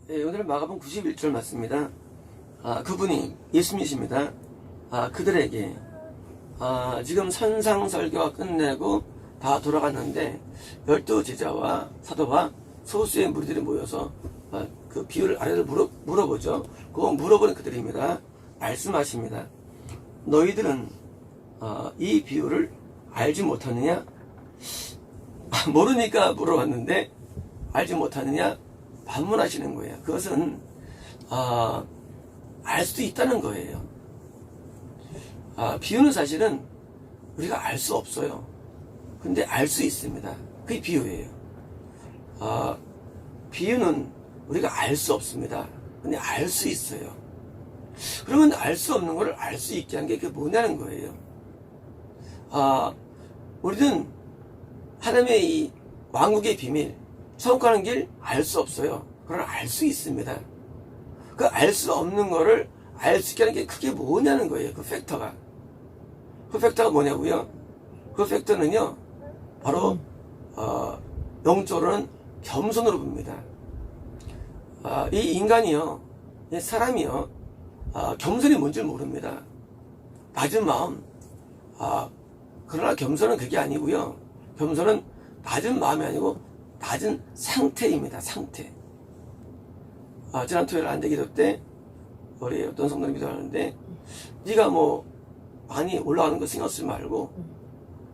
오늘은 마가복음 91절 맞습니다. 그분이 예수님이십니다. 그들에게 지금 산상설교가 끝내고 다 돌아갔는데 12제자와 사도와 소수의 무리들이 모여서 그 비유를 아래를 물어보죠. 그거 물어보는 그들입니다. 말씀하십니다. 너희들은 이 비유를 알지 못하느냐? 모르니까 물어봤는데 알지 못하느냐? 반문하시는 거예요. 그것은 알 수도 있다는 거예요. 비유는 사실은 우리가 알 수 없어요. 근데 알 수 있습니다. 그게 비유예요. 비유는 우리가 알 수 없습니다. 근데 알 수 있어요. 그러면 알 수 없는 거를 알 수 있게 한 게 그게 뭐냐는 거예요. 우리는 하나님의 이 왕국의 비밀, 천국 가는 길 알 수 없어요. 그러나 알 수 있습니다. 그 알 수 없는 거를 알 수 있게 하는 게 그게 뭐냐는 거예요. 그 팩터가. 그 팩터가 뭐냐고요? 그 팩터는요, 바로 영적으로는 겸손으로 봅니다. 이 인간이요, 이 사람이요, 겸손이 뭔지 모릅니다. 낮은 마음. 그러나 겸손은 그게 아니고요. 겸손은 낮은 마음이 아니고 낮은 상태입니다. 상태. 지난 토요일 안대기도 때 우리 어떤 성도님 기도하는데, 네가 뭐 많이 올라가는 거 신경 쓰지 말고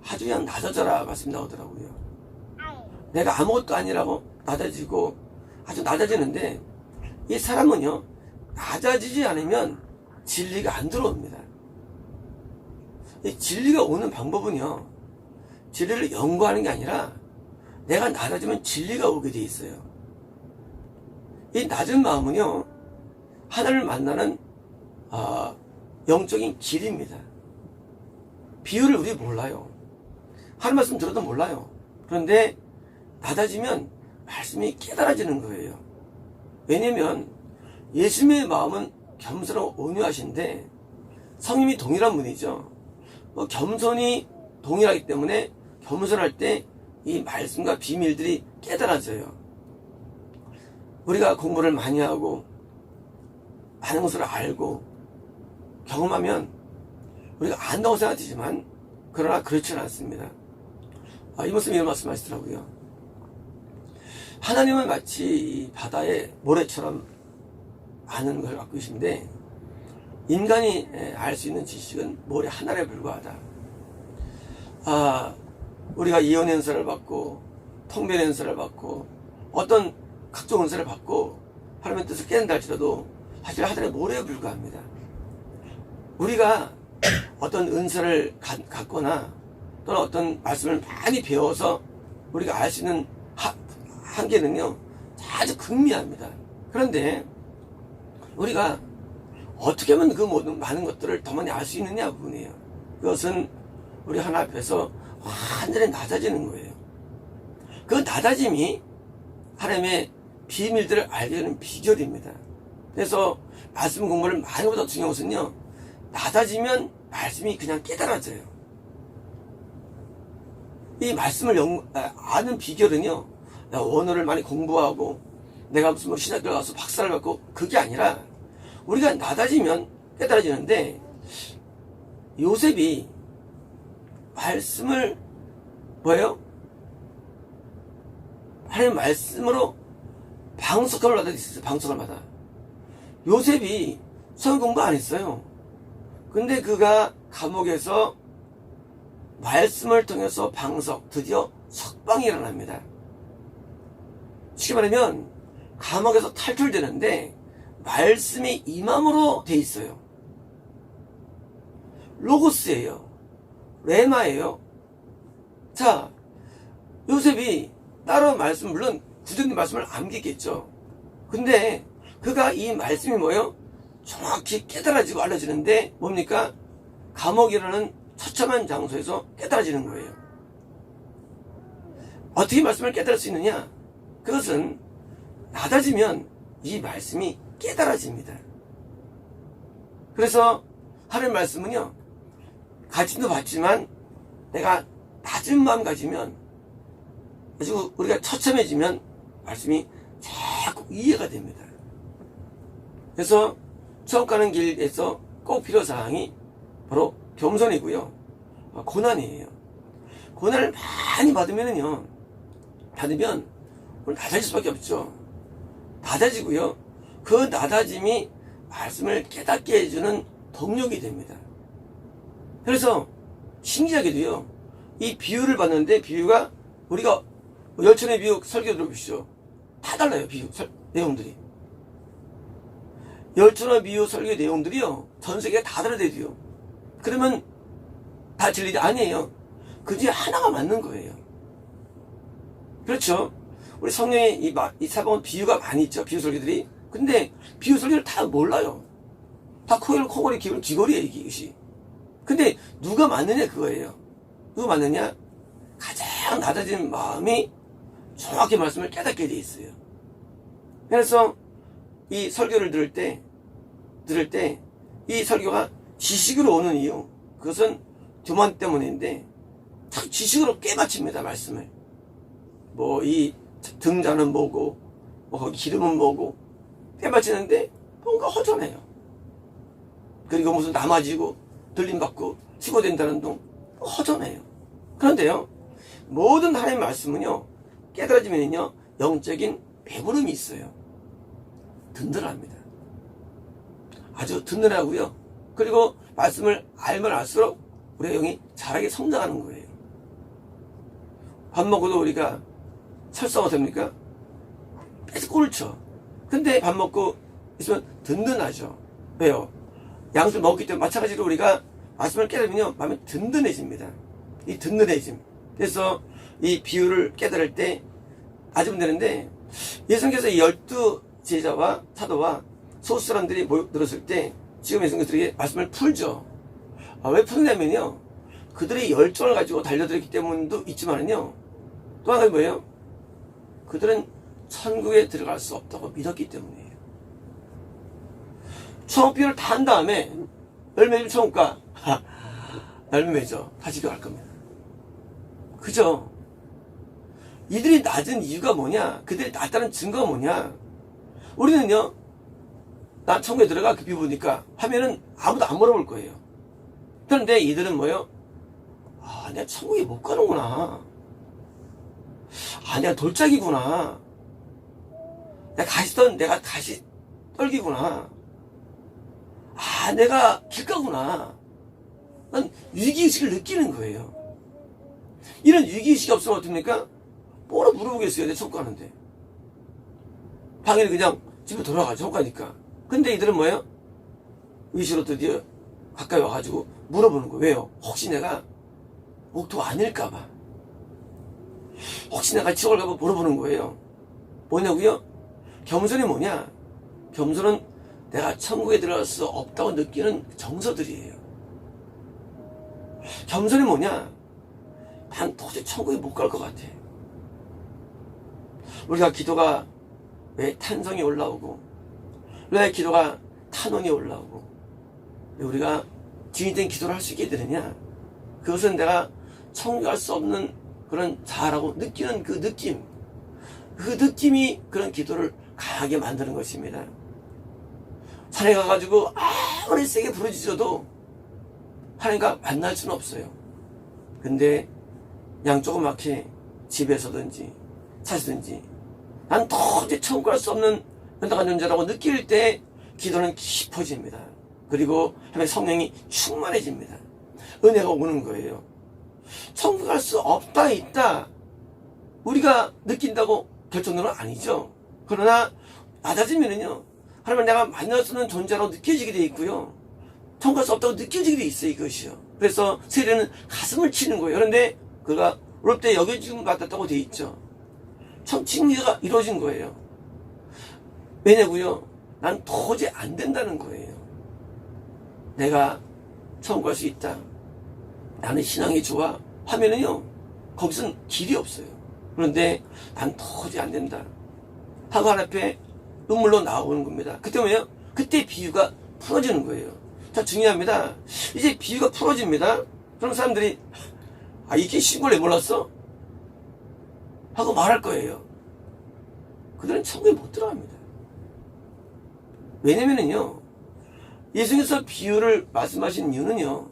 아주 그냥 낮아져라 말씀이 나오더라고요. 내가 아무것도 아니라고 낮아지고 아주 낮아지는데, 이 사람은요, 낮아지지 않으면 진리가 안 들어옵니다. 이 진리가 오는 방법은요, 진리를 연구하는 게 아니라 내가 낮아지면 진리가 오게 돼 있어요. 이 낮은 마음은요, 하나님을 만나는 영적인 길입니다. 비유를 우리 몰라요. 하나님 말씀 들어도 몰라요. 그런데 낮아지면 말씀이 깨달아지는 거예요. 왜냐면 예수님의 마음은 겸손하고 온유하신데 성님이 동일한 분이죠. 겸손이 동일하기 때문에 겸손할 때 이 말씀과 비밀들이 깨달아져요. 우리가 공부를 많이 하고 많은 것을 알고 경험하면 우리가 안다고 생각하지만, 그러나 그렇지는 않습니다. 이 모습 이런 말씀 하시더라고요. 하나님은 마치 바다의 모래처럼 아는 걸 갖고 계신데, 인간이 알 수 있는 지식은 모래 하나에 불과하다. 우리가 예언 은사를 받고 통변 은사를 받고 어떤 각종 은사를 받고 하나님의 뜻을 깨닫는다 할지라도 사실 하늘의 모래에 불과합니다. 우리가 어떤 은사를 갖거나 또는 어떤 말씀을 많이 배워서 우리가 알 수 있는 한계는요, 아주 극미합니다. 그런데 우리가 어떻게 하면 그 모든 많은 것들을 더 많이 알 수 있느냐 부분이에요. 그것은 우리 하나님 앞에서 완전히 낮아지는 거예요. 그 낮아짐이 하나님의 비밀들을 알게 되는 비결입니다. 그래서 말씀 공부를 많이 보다 중요한 것은요, 낮아지면 말씀이 그냥 깨달아져요. 이 말씀을 아는 비결은요, 내가 원어를 많이 공부하고 내가 무슨 신학교 가서 박사를 받고 그게 아니라 우리가 낮아지면 깨달아지는데, 요셉이 말씀을 뭐예요? 하나님 말씀으로 방석함을 받아 있었어요. 방석을 받아. 요셉이 성경 공부 안 했어요. 근데 그가 감옥에서 말씀을 통해서 방석, 드디어 석방이 일어납니다. 쉽게 말하면 감옥에서 탈출되는데 말씀이 임함으로 돼 있어요. 로고스예요. 레마예요. 자, 요셉이 따로 말씀, 물론 구절의 말씀을 암기겠죠. 근데 그가 이 말씀이 뭐예요? 정확히 깨달아지고 알려지는데 뭡니까? 감옥이라는 처참한 장소에서 깨달아지는 거예요. 어떻게 말씀을 깨달을 수 있느냐? 그것은 낮아지면 이 말씀이 깨달아집니다. 그래서 하나님 말씀은요, 가짐도 받지만 내가 낮은 마음 가지면, 아주 우리가 처참해지면 말씀이 자꾸 이해가 됩니다. 그래서 천국 가는 길에서 꼭 필요사항이 바로 겸손이고요. 고난이에요. 고난을 많이 받으면 오늘 낮아질 수밖에 없죠. 낮아지고요. 그 낮아짐이 말씀을 깨닫게 해주는 동력이 됩니다. 그래서 신기하게도요, 이 비유를 봤는데, 비유가 우리가 열천의 비유 설교 들어보시죠. 다 달라요, 비유 내용들이. 열천의 비유 설교 내용들이요, 전 세계가 다 다르대요. 그러면 다 진리가 아니에요. 그 중에 하나가 맞는 거예요. 그렇죠. 우리 성경에 이 사방은 비유가 많이 있죠. 비유 설교들이. 근데 비유 설교를 다 몰라요. 다 코골이 귀걸이에요, 이것이. 근데 누가 맞느냐 그거예요. 누가 맞느냐? 가장 낮아진 마음이 정확히 말씀을 깨닫게 돼 있어요. 그래서 이 설교를 들을 때 이 설교가 지식으로 오는 이유, 그것은 교만 때문인데 딱 지식으로 깨맞춥니다, 말씀을. 뭐 이 등잔은 뭐고 거기 기름은 뭐고 깨맞히는데 뭔가 허전해요. 그리고 무슨 남아지고 들림받고 치고된다는 둥 허전해요. 그런데요, 모든 하나님의 말씀은요, 깨달아지면요 영적인 배부름이 있어요. 든든합니다. 아주 든든하고요. 그리고 말씀을 알면 알수록 우리의 영이 자라게 성장하는 거예요. 밥 먹어도 우리가 설사가 됩니까? 계속 꼴을 쳐. 근데 밥 먹고 있으면 든든하죠. 왜요? 양술 먹기 때문에 마찬가지로 우리가 말씀을 깨달으면요, 마음이 든든해집니다. 이 든든해짐. 그래서 이 비유를 깨달을 때 아주면 되는데, 예수님께서 이 12제자와 사도와 소수 사람들이 모여들었을 때 지금 예수님께서 말씀을 풀죠. 왜 푸느냐면요, 그들의 열정을 가지고 달려들었기 때문도 있지만은요, 또 하나가 뭐예요? 그들은 천국에 들어갈 수 없다고 믿었기 때문이에요. 천국비를 다 한 다음에 열매면 천국가 열매죠. 다시 갈 겁니다. 그죠? 이들이 낮은 이유가 뭐냐? 그들이 낮다는 증거가 뭐냐? 우리는요, 나 천국에 들어가 그 비보니까 하면은 아무도 안 물어볼 거예요. 그런데 이들은 뭐요? 내가 천국에 못 가는구나. 내가 돌짝이구나. 내가 가시 떨기구나. 내가 길가구나. 난 위기의식을 느끼는 거예요. 이런 위기의식이 없으면 어떡합니까? 뭐라 물어보겠어요, 내 천국 가는데. 당연히 그냥 집에 돌아가죠, 천국 가니까. 근데 이들은 뭐예요? 의식으로 드디어 가까이 와가지고 물어보는 거예요. 왜요? 혹시 내가 목토가 아닐까봐. 혹시 내가 지옥을 가봐 물어보는 거예요. 뭐냐고요? 겸손이 뭐냐? 겸손은 내가 천국에 들어갈 수 없다고 느끼는 정서들이에요. 겸손이 뭐냐? 난 도저히 천국에 못 갈 것 같아. 우리가 기도가 왜 탄성이 올라오고, 왜 기도가 탄원이 올라오고, 왜 우리가 진리된 기도를 할 수 있게 되느냐? 그것은 내가 천국에 갈 수 없는 그런 자아라고 느끼는 그 느낌이 그런 기도를 강하게 만드는 것입니다. 산에 가가지고 아무리 세게 부르짖어도 하나님과 만날 수는 없어요. 근데 그냥 조그맣게 집에서든지 차시든지 난 도저히 천국 갈 수 없는 연약한 존재라고 느낄 때 기도는 깊어집니다. 그리고 하나님의 성령이 충만해집니다. 은혜가 오는 거예요. 천국 갈 수 없다 있다 우리가 느낀다고 결정되는 건 아니죠. 그러나 낮아지면은요, 하나님 내가 만날 수 없는 존재라고 느껴지게 돼 있고요, 천국 갈 수 없다고 느껴지게 돼 있어요, 이것이요. 그래서 세례는 가슴을 치는 거예요. 그런데 그가 어렵게 여겨짐 받았다고 돼 있죠. 칭의가 이루어진 거예요. 왜냐고요? 난 도저히 안 된다는 거예요. 내가 천국 갈 수 있다, 나는 신앙이 좋아 하면은요, 거기선 길이 없어요. 그런데 난 도저히 안 된다 하고 하나님 앞에 눈물로 나오는 겁니다. 그때 뭐예요? 그때 비유가 풀어지는 거예요. 자, 중요합니다. 이제 비유가 풀어집니다. 그럼 사람들이 이게 쉬운 걸 왜 몰랐어? 하고 말할 거예요. 그들은 천국에 못 들어갑니다. 왜냐면은요, 예수님께서 비유를 말씀하신 이유는요,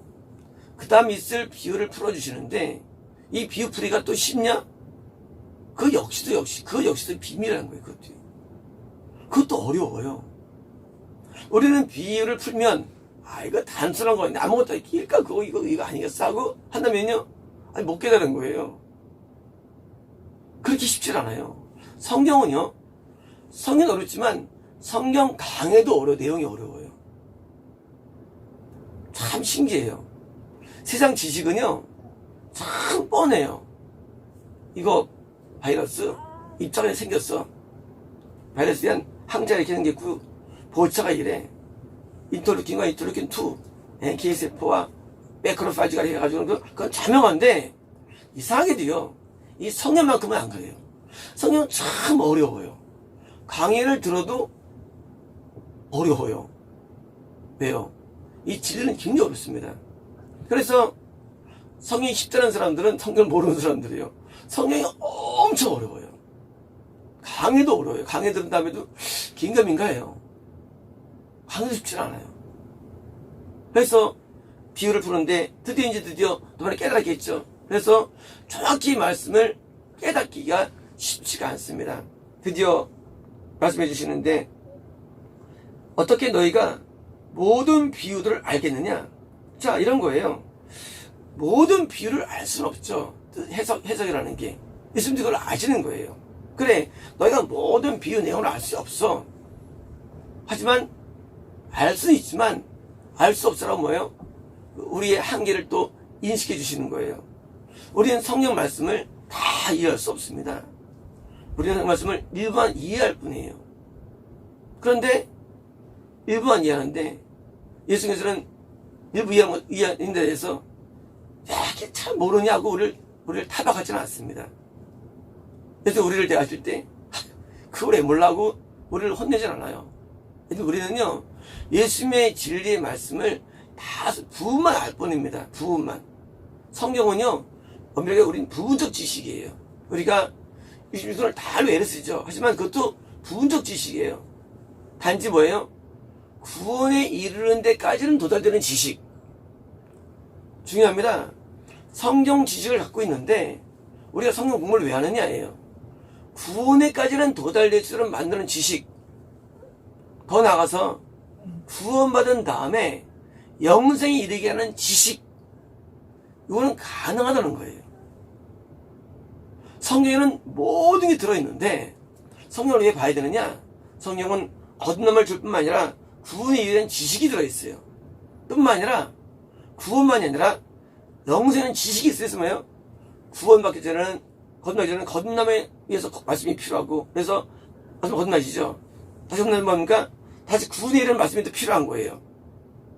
그 다음 있을 비유를 풀어주시는데, 이 비유 풀이가 또 쉽냐? 그 역시도 비밀이라는 거예요, 그것도. 그것도 어려워요. 우리는 비유를 풀면, 이거 단순한 거인데 아무것도 끼일까? 이거 아니겠어? 하고 한다면요, 못 깨달은 거예요. 그렇게 쉽지 않아요. 성경은요, 성경은 어렵지만, 성경 강해도 내용이 어려워요. 참 신기해요. 세상 지식은요, 참 뻔해요. 이거 바이러스 입장에 생겼어. 바이러스에 대한 항자가 이렇게 생겼고, 보호차가 이래. 인터루킨과 인터루킨2, NK세포와 매크로파지가 해가지고, 그건 자명한데, 이상하게도요, 이 성경만큼은 안 그래요. 성경은 참 어려워요. 강의를 들어도 어려워요. 왜요? 이 진리는 굉장히 어렵습니다. 그래서 성경이 쉽다는 사람들은 성경을 모르는 사람들이에요. 성경이 엄청 어려워요. 강의도 어려워요. 강의 들은 다음에도 긴가민가해요. 강의도 쉽지 않아요. 그래서 비유를 푸는데 드디어 너만이 깨달았겠죠. 그래서 정확히 말씀을 깨닫기가 쉽지가 않습니다. 드디어 말씀해 주시는데, 어떻게 너희가 모든 비유들을 알겠느냐? 자, 이런 거예요. 모든 비유를 알 수는 없죠. 해석이라는 게. 예수님도 그걸 아시는 거예요. 그래, 너희가 모든 비유 내용을 알 수 없어. 하지만 알 수는 있지만 알 수 없으라고 뭐예요? 우리의 한계를 또 인식해 주시는 거예요. 우리는 성경 말씀을 다 이해할 수 없습니다. 우리는 성경 말씀을 일부만 이해할 뿐이에요. 그런데 일부만 이해하는데, 예수님께서는 일부 이해하는 데 대해서 이게 참 모르냐고 우리를 타박하지는 않습니다. 그래서 우리를 대하실 때 그걸 왜 몰라고 우리를 혼내진 않아요. 그래서 우리는요, 예수님의 진리의 말씀을 다 부분만 알 뿐입니다. 부분만. 성경은요, 엄밀하게 우리는 부분적 지식이에요. 우리가 66권을 다 알고 애를 쓰죠. 하지만 그것도 부분적 지식이에요. 단지 뭐예요? 구원에 이르는 데까지는 도달되는 지식. 중요합니다. 성경 지식을 갖고 있는데 우리가 성경 공부를 왜 하느냐예요. 구원에까지는 도달될 수 있도록 만드는 지식. 더 나아가서 구원받은 다음에 영생에 이르게 하는 지식. 이거는 가능하다는 거예요. 성경에는 모든 게 들어있는데 성경을 왜 봐야 되느냐? 성경은 거듭남을 줄 뿐만 아니라 구원에 이르는 지식이 들어있어요. 뿐만 아니라 구원만이 아니라 영생은 지식이 있어서 뭐예요? 구원받기 전에는 거듭나기 전에는 거듭남에 위해서 말씀이 필요하고, 그래서 말씀 거듭나시죠. 다시 거듭나면 뭡니까? 다시 구원에 이르는 말씀이 또 필요한 거예요.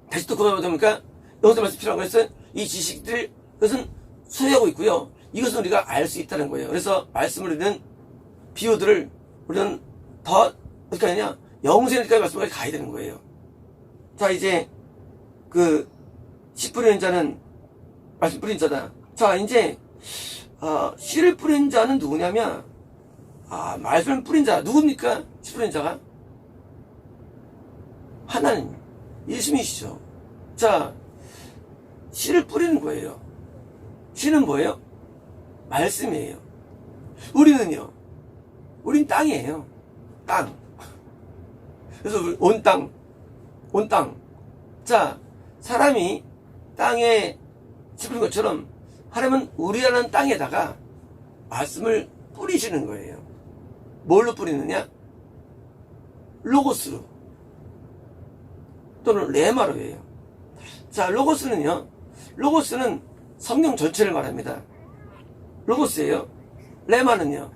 다시 또 거듭나니까 영생 말씀이 필요한 거에서 이 지식들, 그것은 소유하고 있고요. 이것은 우리가 알 수 있다는 거예요. 그래서 말씀을 우리는 비유들을 우리는 더 어떻게 하느냐? 영생까지 말씀을 가야 되는 거예요. 자, 이제 씨 뿌리는 자는 말씀 뿌린 자다. 자, 이제 씨를 뿌린 자는 누구냐면 말씀을 뿌린 자 누굽니까? 씨 뿌린 자가 하나님, 예수님이시죠. 자, 씨를 뿌리는 거예요. 씨는 뭐예요? 말씀이에요. 우리는요, 우린 땅이에요. 땅. 그래서 온 땅. 자, 사람이 땅에 짚은 것처럼 하나님은 우리라는 땅에다가 말씀을 뿌리시는 거예요. 뭘로 뿌리느냐? 로고스로 또는 레마로 해요. 자, 로고스는 성경 전체를 말합니다. 로고스예요. 레마는요,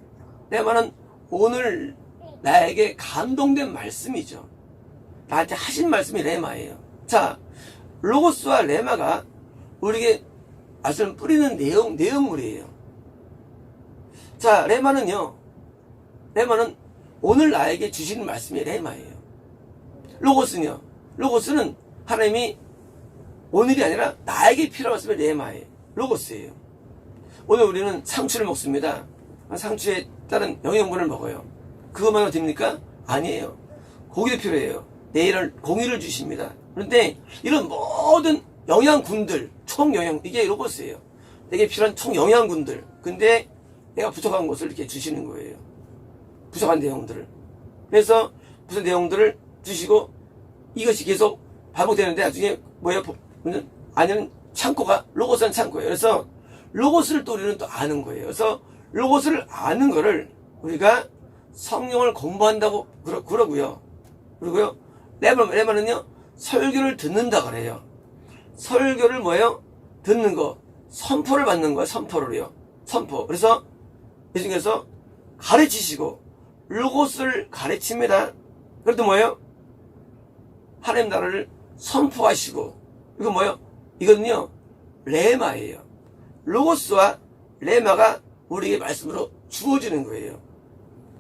레마는 오늘 나에게 감동된 말씀이죠. 나한테 하신 말씀이 레마예요. 자, 로고스와 레마가 우리에게 말씀을 뿌리는 내용물이에요. 자, 레마는 오늘 나에게 주시는 말씀이 레마예요. 로고스는 하나님이 오늘이 아니라 나에게 필요한 말씀이 레마예요. 로고스예요. 오늘 우리는 상추를 먹습니다. 상추에 따른 영양분을 먹어요. 그것만으로 됩니까? 아니에요. 고기도 필요해요. 내일은 공의를 주십니다. 그런데 이런 모든 영양군들, 총영양, 이게 로고스예요. 내게 필요한 총영양군들. 근데 내가 부족한 것을 이렇게 주시는 거예요. 부족한 내용들을. 그래서 무슨 내용들을 주시고 이것이 계속 반복되는데 나중에 뭐예요? 아니면 창고가 로고스는 창고예요. 그래서 로고스를 또 우리는 또 아는 거예요. 그래서 로고스를 아는 거를 우리가 성령을 공부한다고 그러고요. 그리고요. 레마는요. 설교를 듣는다 그래요. 설교를 뭐예요? 듣는 거. 선포를 받는 거예요. 선포를요. 선포. 그래서 이 중에서 가르치시고 로고스를 가르칩니다. 그래도 뭐예요? 하나님 나라를 선포하시고 이거 뭐예요? 이거는요. 레마예요. 로고스와 레마가 우리에게 말씀으로 주어지는 거예요.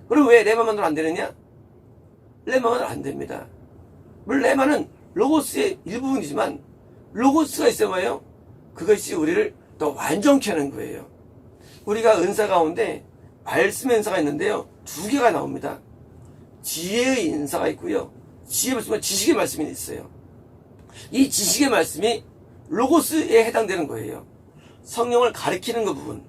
그럼 왜 레마만으로 안 되느냐? 레마만으로 안 됩니다. 물론 레마는 로고스의 일부분이지만 로고스가 있어야 뭐예요? 그것이 우리를 더 완전케 하는 거예요. 우리가 은사 가운데 말씀의 은사가 있는데요. 두 개가 나옵니다. 지혜의 인사가 있고요. 지혜의 말씀과 지식의 말씀이 있어요. 이 지식의 말씀이 로고스에 해당되는 거예요. 성령을 가리키는 그 부분.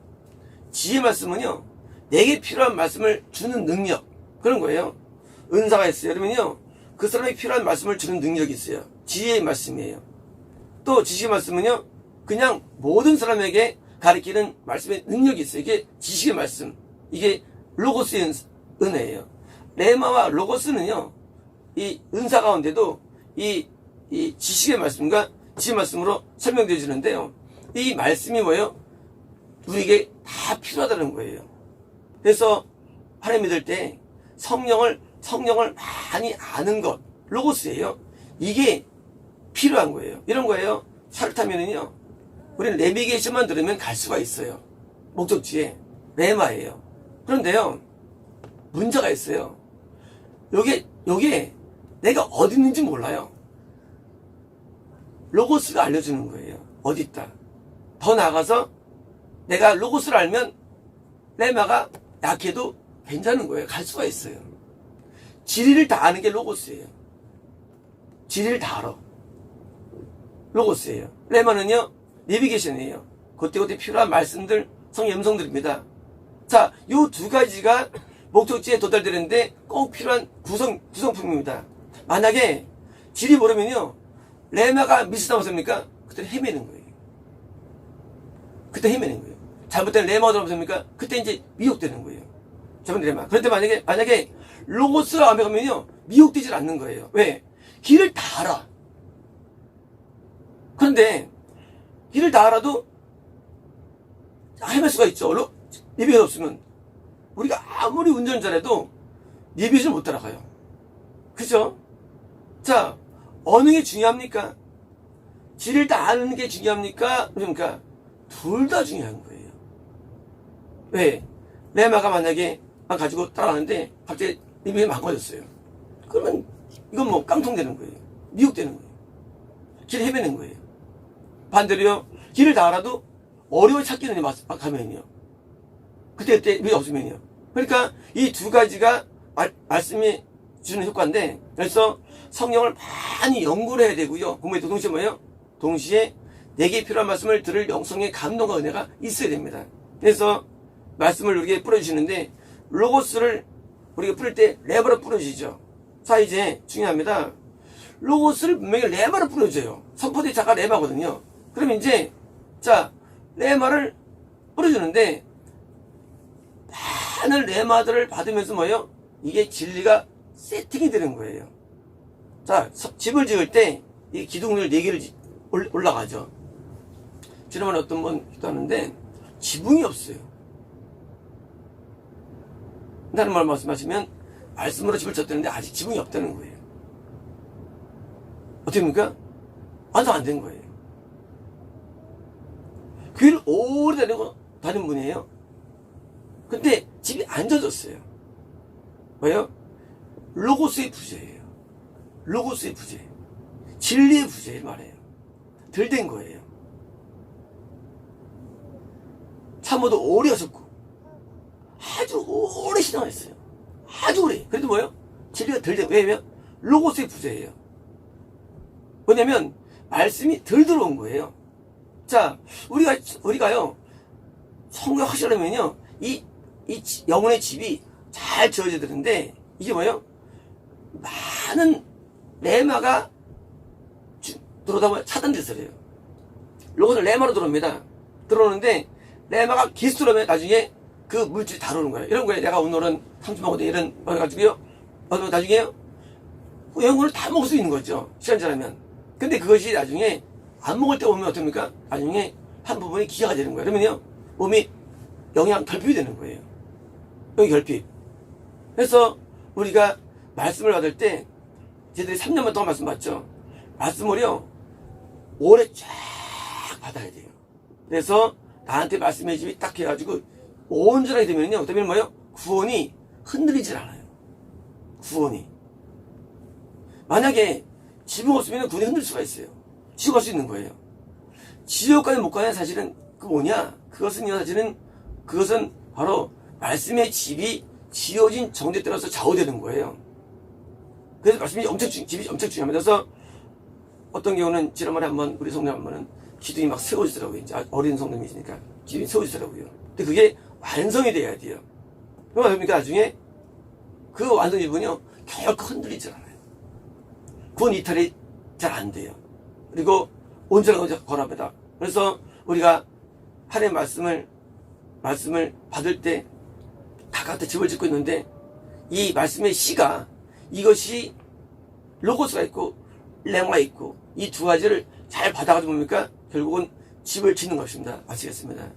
지혜의 말씀은요. 내게 필요한 말씀을 주는 능력. 그런 거예요. 은사가 있어요. 그러면요. 그 사람이 필요한 말씀을 주는 능력이 있어요. 지혜의 말씀이에요. 또 지식의 말씀은요. 그냥 모든 사람에게 가리키는 말씀의 능력이 있어요. 이게 지식의 말씀. 이게 로고스의 은혜예요. 레마와 로고스는요. 이 은사 가운데도 이 지식의 말씀과 지혜의 말씀으로 설명되어지는데요. 이 말씀이 뭐예요? 우리에게 다 필요하다는 거예요. 그래서 하나님 믿을 때 성령을 많이 아는 것, 로고스예요. 이게 필요한 거예요. 이런 거예요. 차를 타면은요, 우리는 내비게이션만 들으면 갈 수가 있어요. 목적지에. 레마예요. 그런데요, 문제가 있어요. 요게 내가 어디 있는지 몰라요. 로고스가 알려주는 거예요. 어디 있다. 더 나아가서 내가 로고스를 알면 레마가 약해도 괜찮은 거예요. 갈 수가 있어요. 진리를 다 아는 게 로고스예요. 진리를 다 알아. 로고스예요. 레마는요, 내비게이션이에요. 그때그때 필요한 말씀들, 성의 음성들입니다. 자, 요 두 가지가 목적지에 도달되는데 꼭 필요한 구성품입니다. 만약에 진리 모르면요, 레마가 미스나고 섭니까? 그때 헤매는 거예요. 그때 헤매는 거예요. 잘못된 레마가 들어섭니까? 그때 이제 미혹되는 거예요. 잘못된 레마. 그런데 만약에 로고스를 완벽하면요, 미혹되질 않는 거예요. 왜? 길을 다 알아. 그런데 길을 다 알아도 헤맬 수가 있죠. 내비가 없으면 우리가 아무리 운전 잘해도 내비를 못 따라가요. 그죠? 자, 어느 게 중요합니까? 길을 다 아는 게 중요합니까? 그러니까 둘 다 중요한 거예요. 왜? 레마가 만약에 가지고 따라가는데 갑자기 내비가 망가졌어요. 그러면 이건 뭐 깡통되는 거예요. 미혹되는 거예요. 길 헤매는 거예요. 반대로요, 길을 다 알아도 어려워 찾기는 가면요. 그때 내비가 없으면요. 그러니까 이 두 가지가 말씀이 주는 효과인데, 그래서 성령을 많이 연구를 해야 되고요. 공부해도 동시에 뭐예요? 동시에 내게 필요한 말씀을 들을 영성의 감동과 은혜가 있어야 됩니다. 그래서 말씀을 우리에게 뿌려주시는데, 로고스를 우리가 뿌릴 때 레마로 뿌려주시죠. 자, 이제 중요합니다. 로고스를 분명히 레마로 뿌려줘요. 선포대 자가 레마거든요. 그럼 이제, 자, 레마를 뿌려주는데, 많은 레마들을 받으면서 뭐예요? 이게 진리가 세팅이 되는 거예요. 자, 집을 지을 때 이 기둥을 4개를 올라가죠. 지난번에 어떤 분 기도하는데 지붕이 없어요. 다른 말 말씀하시면 말씀으로 집을 졌다는데 아직 지붕이 없다는 거예요. 어떻게 됩니까? 완성 안 된 거예요. 교회를 오래 다닌 분이에요. 근데 집이 안 져졌어요. 왜요? 로고스의 부재예요. 로고스의 부재. 진리의 부재 말이에요. 덜 된 거예요. 참모도 오래 하셨고 아주 오래 신앙했어요. 아주 오래. 그래도 뭐예요? 진리가 덜 된. 왜냐면 로고스의 부재예요. 왜냐면 말씀이 덜 들어온 거예요. 자, 우리가요, 성경 확실하면요, 이 영혼의 집이 잘 지어져야 되는데, 이게 뭐예요? 많은 레마가 들어오다 보면 차단돼서 그래요. 로고스는 레마로 들어옵니다. 들어오는데, 레마가 기스트로면 나중에 그 물질이 다 오는 거예요. 이런 거에 내가 오늘은 30만원 이런 거 해가지고요, 나중에요, 영혼을 다 먹을 수 있는 거죠. 시간 지나면. 근데 그것이 나중에 안 먹을 때 오면 어떻습니까? 나중에 한 부분이 기하가 되는 거예요. 그러면요, 몸이 영양 결핍이 되는 거예요. 영양 결핍. 그래서 우리가 말씀을 받을 때, 저희들이 3년만 동안 말씀 받죠. 말씀을요, 오래 쫙 받아야 돼요. 그래서 나한테 말씀의 집이 딱 해가지고 온전하게 되면요, 그다음에 뭐예요? 구원이 흔들리질 않아요. 구원이. 만약에 집이 없으면 구원이 흔들 수가 있어요. 지옥 갈 수 있는 거예요. 지옥까지 못 가는 사실은 그 뭐냐? 그것은 바로 말씀의 집이 지어진 정죄에 따라서 좌우되는 거예요. 그래서 말씀이 집이 엄청 중요합니다. 그래서 어떤 경우는 지난번에 한번 우리 성도 한 번은 기둥이 막 세워지더라고요. 이제 어린 성도님이시니까 기둥이 세워지더라고요. 근데 그게 완성이 돼야 돼요. 그러면 어떻습니까? 나중에 그 완성 부분이요, 결코 흔들리지 않아요. 구원 이탈이 잘 안 돼요. 그리고 온전하게 걸어합니다. 그래서 우리가 하나님의 말씀을 받을 때 각각 집을 짓고 있는데, 이 말씀의 씨가, 이것이 로고스가 있고 레마가 있고 이 두 가지를 잘 받아가지고 뭡니까? 결국은 집을 짓는 것입니다. 마치겠습니다.